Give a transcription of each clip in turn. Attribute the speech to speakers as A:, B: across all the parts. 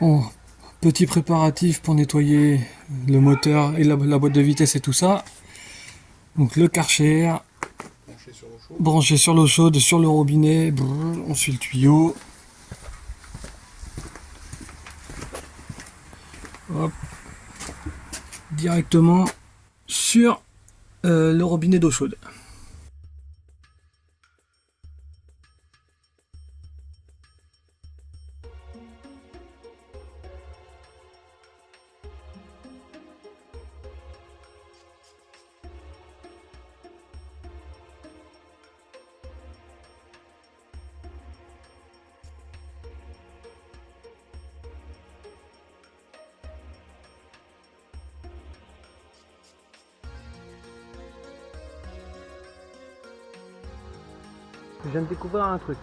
A: Bon, petit préparatif pour nettoyer le moteur et la boîte de vitesse et tout ça. Donc le Karcher branché sur l'eau chaude, sur le robinet, brrr, on suit le tuyau. Hop, directement sur le robinet d'eau chaude. Je viens de découvrir un truc.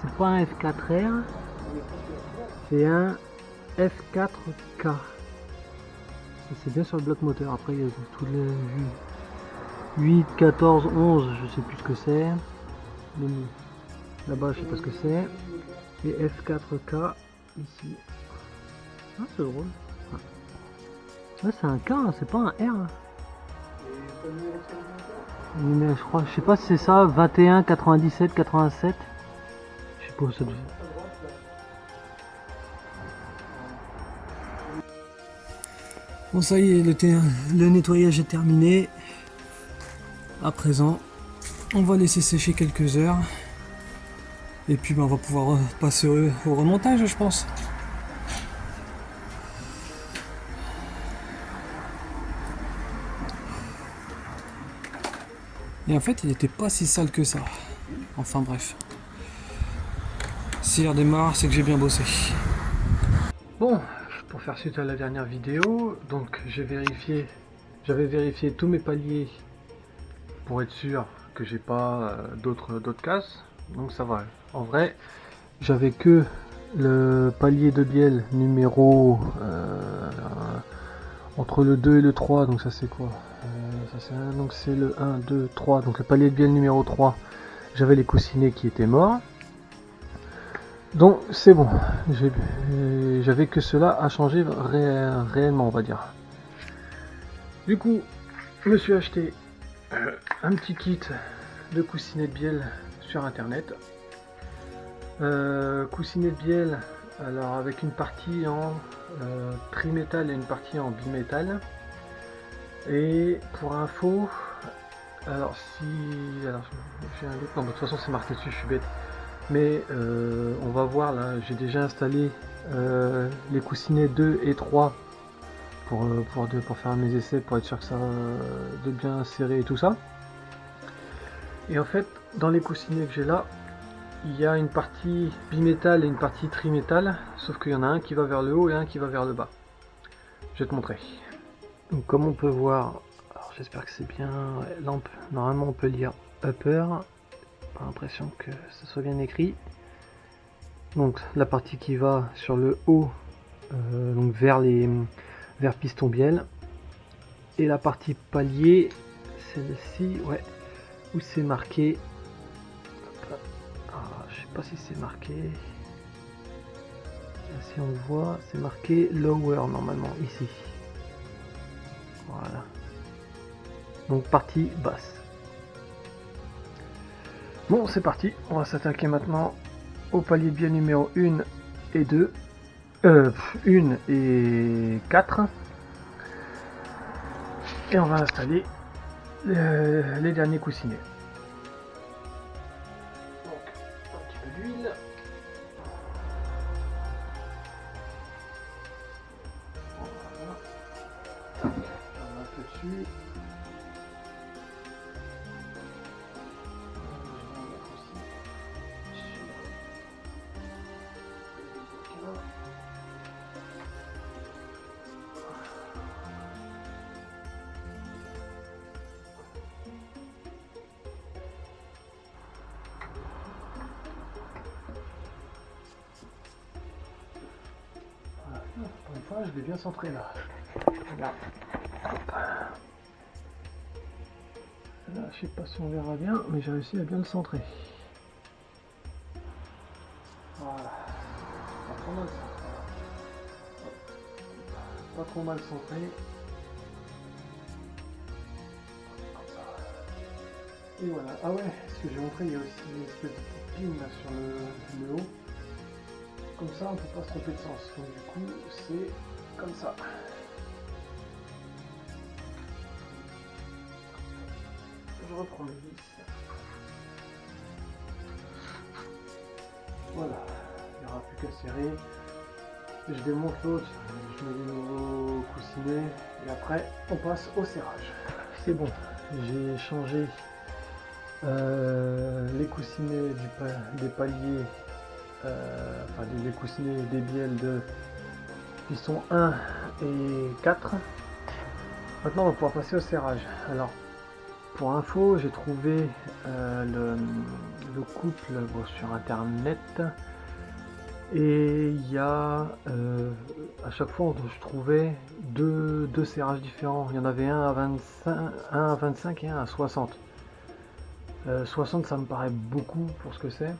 A: C'est pas un F4R, c'est un F4K. C'est bien sur le bloc moteur. Après, il y a tous les 8, 14, 11, je sais plus ce que c'est. Là-bas, je sais pas ce que c'est. Et F4K ici. Ah, c'est drôle. Là, c'est un K, hein, c'est pas un R. Mais je crois, je sais pas si c'est ça, 21, 97, 87. Je sais pas où ça devient. Bon, ça y est, le nettoyage est terminé. À présent, on va laisser sécher quelques heures. Et puis on va pouvoir passer au remontage, je pense. Et en fait, il n'était pas si sale que ça. Enfin bref. Si il redémarre, c'est que j'ai bien bossé. Bon, pour faire suite à la dernière vidéo, donc j'avais vérifié tous mes paliers pour être sûr que j'ai pas d'autres casses. Donc ça va. En vrai, j'avais que le palier de bielle numéro entre le 2 et le 3, donc ça c'est quoi donc c'est le 1, 2, 3, donc le palier de bielle numéro 3, j'avais les coussinets qui étaient morts. Donc c'est bon, j'avais que cela à changer réellement, on va dire. Du coup, je me suis acheté un petit kit de coussinets de bielle sur internet. Coussinets de bielle, alors avec une partie en trimétal et une partie en bimétal. Et pour info, alors j'ai un doute, non, de toute façon c'est marqué dessus, je suis bête. Mais on va voir là, j'ai déjà installé les coussinets 2 et 3 pour faire mes essais, pour être sûr que ça de bien serré et tout ça. Et en fait, dans les coussinets que j'ai là, il y a une partie bimétal et une partie trimétal, sauf qu'il y en a un qui va vers le haut et un qui va vers le bas. Je vais te montrer. Donc comme on peut voir, alors j'espère que c'est bien, lampe, normalement on peut lire upper, pas l'impression que ce soit bien écrit. Donc la partie qui va sur le haut, donc vers piston bielle, et la partie palier, celle-ci, ouais, où c'est marqué, je sais pas si c'est marqué, si on voit, c'est marqué lower normalement ici. Voilà. Donc partie basse. Bon, c'est parti. On va s'attaquer maintenant au palier de bielle numéro 1 et 2. 1 et 4. Et on va installer les derniers coussinets. Donc, un petit peu d'huile. Voilà. On met un peu dessus. Pour une fois, je l'ai bien centré là. Regarde. Hop. Là, je sais pas si on verra bien, mais j'ai réussi à bien le centrer. Voilà. Pas trop mal ça. pas trop mal centré. Et voilà. Ah ouais, ce que j'ai montré, il y a aussi une espèce de petite pine là sur le haut. Comme ça, on ne peut pas se tromper de sens. Donc du coup, c'est comme ça. Je reprends mes vis. Voilà. Il n'y aura plus qu'à serrer. Je démonte l'autre, je mets des nouveaux coussinets et après on passe au serrage. C'est bon, j'ai changé les coussinets des paliers, enfin les coussinets des bielles de piston 1 et 4. Maintenant on va pouvoir passer au serrage. Alors pour info, j'ai trouvé le couple sur internet. Et il y a à chaque fois je trouvais deux serrages différents. Il y en avait un à 25 et un à 60. 60 ça me paraît beaucoup pour ce que c'est.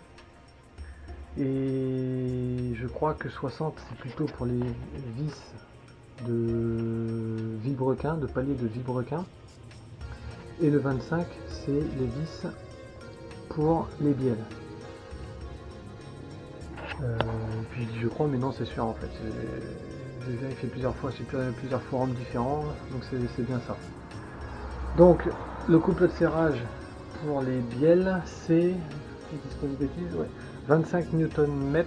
A: Et je crois que 60 c'est plutôt pour les vis de vilebrequin, de palier de vilebrequin. Et le 25 c'est les vis pour les bielles. Puis je crois, mais non c'est sûr en fait, j'ai vérifié plusieurs fois, c'est plusieurs forums différents, donc c'est bien ça. Donc le couple de serrage pour les bielles c'est 25 Nm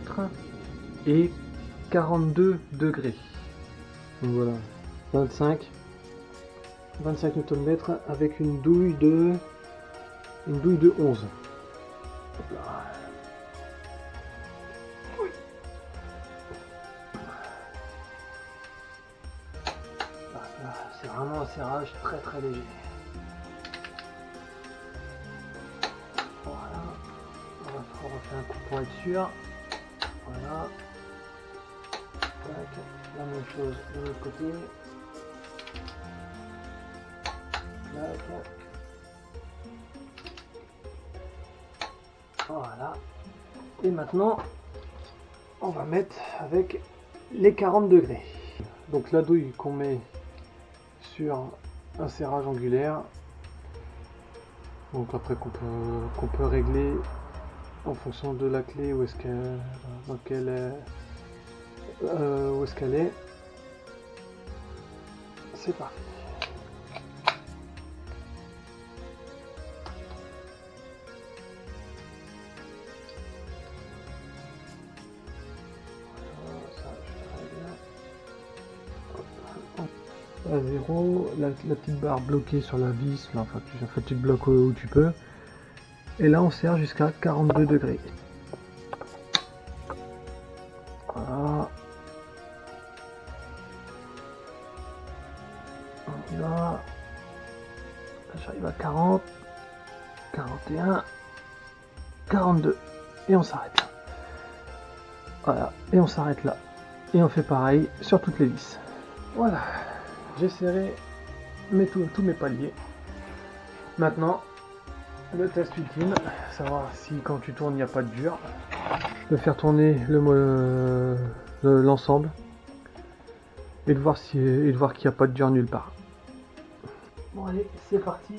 A: et 42 degrés. Donc voilà, 25 Nm avec une douille de 11. Hop là. C'est vraiment un serrage très léger. Voilà. On va faire un coup pour être sûr. Voilà. Tac. La même chose de l'autre côté. Tac. Voilà. Et maintenant, on va mettre avec les 40 degrés. Donc la douille qu'on met sur un serrage angulaire, donc après qu'on peut régler en fonction de la clé où est-ce qu'elle est. C'est parti. À 0, la petite barre bloquée sur la vis, là, enfin tu te bloques où tu peux. Et là on serre jusqu'à 42 degrés. Voilà. On y va. J'arrive à 40, 41, 42. Et on s'arrête là. Voilà. Et on s'arrête là. Et on fait pareil sur toutes les vis. Voilà. J'ai serré tous mes paliers. Maintenant, le test ultime, savoir si quand tu tournes il n'y a pas de dur, de faire tourner l'ensemble et de voir qu'il n'y a pas de dur nulle part. Bon allez, c'est parti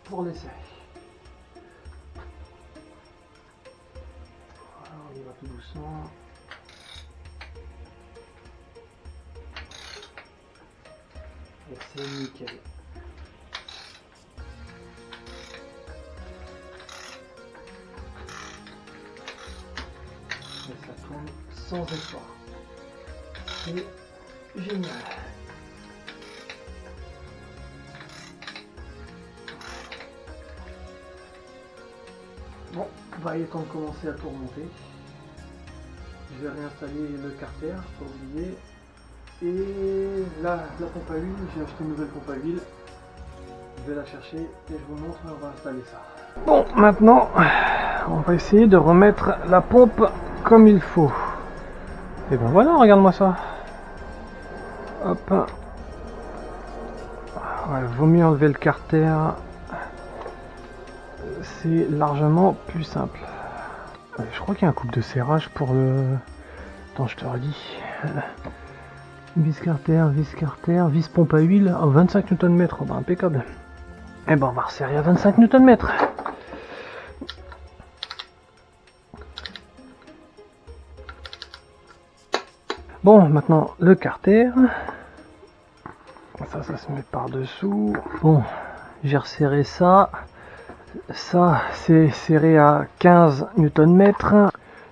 A: pour l'essai. Voilà, on y va tout doucement. Et c'est nickel. Et ça tourne sans effort. C'est génial. Bon, il est temps de commencer à tout remonter. Je vais réinstaller le carter, pas oublier. Et là, la pompe à huile, j'ai acheté une nouvelle pompe à huile. Je vais la chercher et je vous montre, on va installer ça. Bon, maintenant, on va essayer de remettre la pompe comme il faut. Et ben voilà, regarde-moi ça. Hop. Ouais, vaut mieux enlever le carter. C'est largement plus simple. Je crois qu'il y a un couple de serrage pour le... Attends, je te redis. vis carter, vis pompe à huile à 25 Nm. Oh, bah, impeccable. Et ben on va resserrer à 25 Nm. Bon, maintenant le carter. Ça se met par dessous. Bon, j'ai resserré ça. Ça, c'est serré à 15 Nm.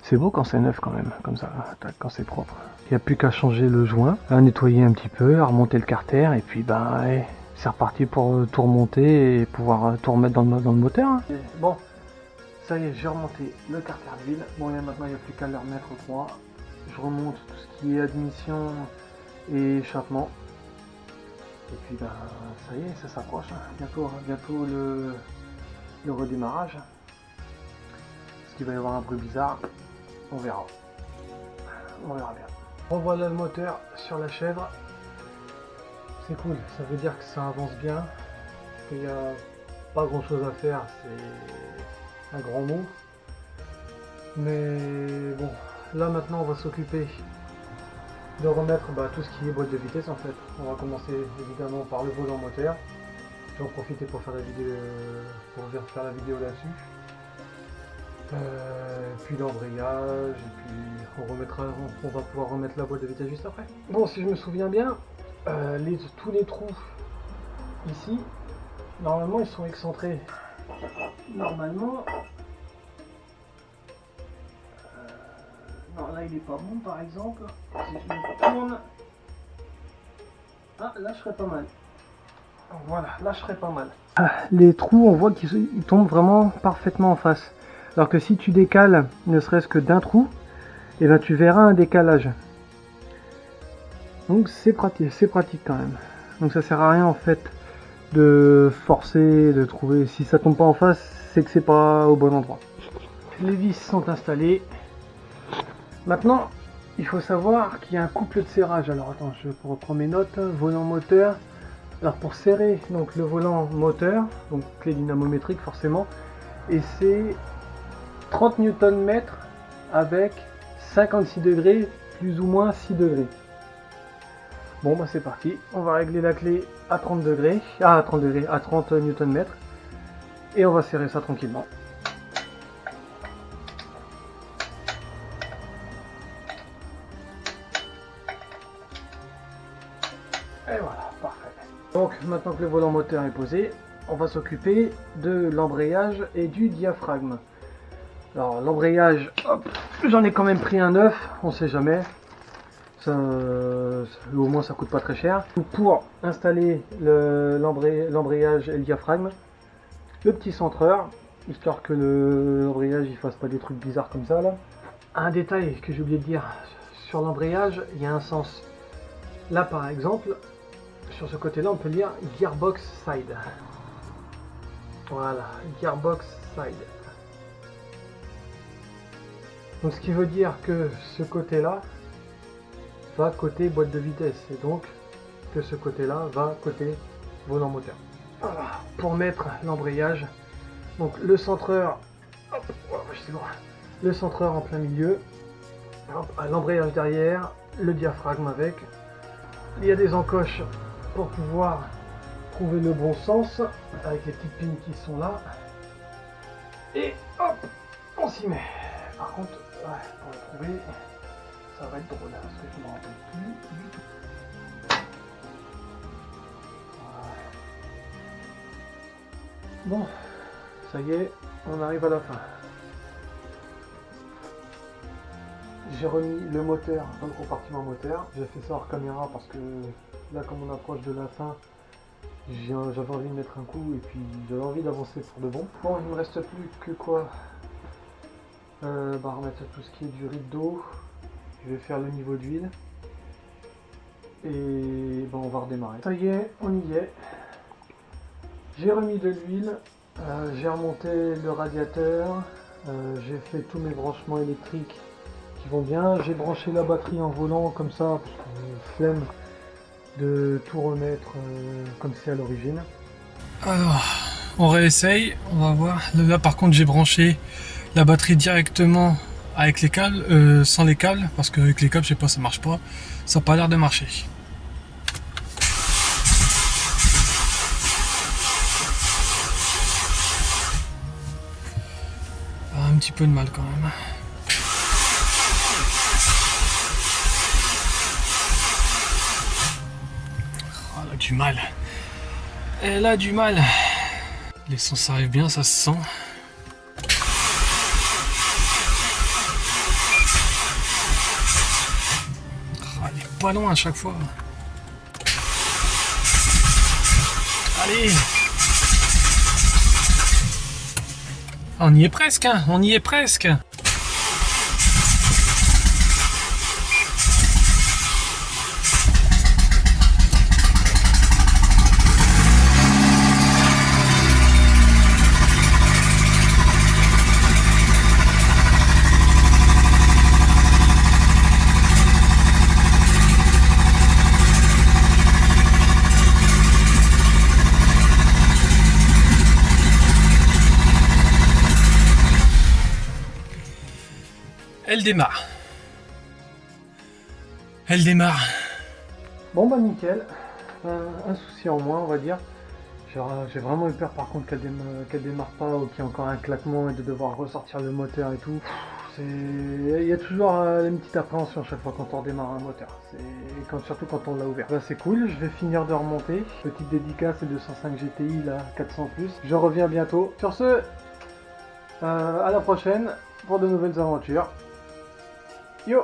A: C'est beau quand c'est neuf quand même, comme ça, quand c'est propre. Il n'y a plus qu'à changer le joint, à nettoyer un petit peu, à remonter le carter, et puis bah, ouais, c'est reparti pour tout remonter et pouvoir tout remettre dans le moteur. Hein. Bon, ça y est, j'ai remonté le carter d'huile. Bon, maintenant il n'y a plus qu'à le remettre au droit. Je remonte tout ce qui est admission et échappement. Et puis bah, ça y est, ça s'approche. Hein. Bientôt le redémarrage. Est-ce qu'il va y avoir un bruit bizarre? On verra. On verra bien. Revoilà le moteur sur la chèvre. C'est cool, ça veut dire que ça avance bien. Il n'y a pas grand chose à faire, c'est un grand mot. Mais bon, là maintenant on va s'occuper de remettre tout ce qui est boîte de vitesse en fait. On va commencer évidemment par le volant moteur. J'en profiter pour faire la vidéo, là-dessus. Puis l'embrayage, et puis on va pouvoir remettre la boîte de vitesse juste après. Bon, si je me souviens bien, tous les trous ici, normalement ils sont excentrés. Normalement, non là il est pas bon par exemple. Si je me tourne, ah là je serais pas mal. Voilà, là je serais pas mal. Les trous, on voit qu'ils tombent vraiment parfaitement en face. Alors que si tu décales ne serait-ce que d'un trou, et ben tu verras un décalage. Donc c'est pratique quand même. Donc ça sert à rien en fait de forcer, de trouver. Si ça tombe pas en face, c'est que c'est pas au bon endroit. Les vis sont installées. Maintenant, il faut savoir qu'il y a un couple de serrage. Alors attends, je reprends mes notes. Volant moteur. Alors pour serrer donc le volant moteur, donc clé dynamométrique forcément, et c'est 30 Nm avec 56 degrés, plus ou moins 6 degrés. Bon bah c'est parti, on va régler la clé à 30 degrés, à 30 Nm, et on va serrer ça tranquillement. Et voilà, parfait. Donc maintenant que le volant moteur est posé, on va s'occuper de l'embrayage et du diaphragme. Alors l'embrayage, j'en ai quand même pris un neuf, on sait jamais. Ça, au moins ça coûte pas très cher. Pour installer l'embrayage et le diaphragme, le petit centreur, histoire que l'embrayage il fasse pas des trucs bizarres comme ça là. Un détail que j'ai oublié de dire, sur l'embrayage, il y a un sens. Là par exemple, sur ce côté là on peut lire Gearbox Side. Voilà, Gearbox Side. Donc ce qui veut dire que ce côté là va côté boîte de vitesse et donc que ce côté là va côté volant moteur. Voilà, pour mettre l'embrayage, donc le centreur, le centreur en plein milieu, l'embrayage derrière, le diaphragme avec. Il y a des encoches pour pouvoir trouver le bon sens avec les petites pins qui sont là, et hop, on s'y met. Par contre, pour le trouver, ça va être drôle parce que je ne me rappelle plus du tout. Voilà. Bon, ça y est, on arrive à la fin. J'ai remis le moteur dans le compartiment moteur. J'ai fait ça hors caméra parce que là, comme on approche de la fin, j'avais envie de mettre un coup et puis j'avais envie d'avancer pour de bon. Bon, il me reste plus que quoi remettre tout ce qui est du rideau. Je vais faire le niveau d'huile et on va redémarrer. Ça y est, on y est. J'ai remis de l'huile, j'ai remonté le radiateur, j'ai fait tous mes branchements électriques qui vont bien. J'ai branché la batterie en volant comme ça, parce que flemme de tout remettre comme c'est à l'origine. Alors, on réessaye, on va voir. Là par contre j'ai branché la batterie directement avec les câbles, sans les câbles, parce qu'avec les câbles je sais pas, ça marche pas, ça n'a pas l'air de marcher.
B: petit peu de mal quand même. Oh, elle a du mal. Elle a du mal. L'essence arrive bien, ça se sent. Oh, elle est pas loin à chaque fois. Allez! On y est presque, hein, on y est presque. Elle démarre. Elle démarre.
A: Bon bah nickel, un souci en moins on va dire. J'ai vraiment eu peur par contre qu'elle démarre pas ou qu'il y ait encore un claquement et de devoir ressortir le moteur et tout. Il y a toujours une petite appréhension à chaque fois quand on redémarre un moteur. Surtout quand on l'a ouvert. Bah, c'est cool, je vais finir de remonter. Petite dédicace et 205 GTI là, 400 plus. Je reviens bientôt. Sur ce, à la prochaine pour de nouvelles aventures. Yo!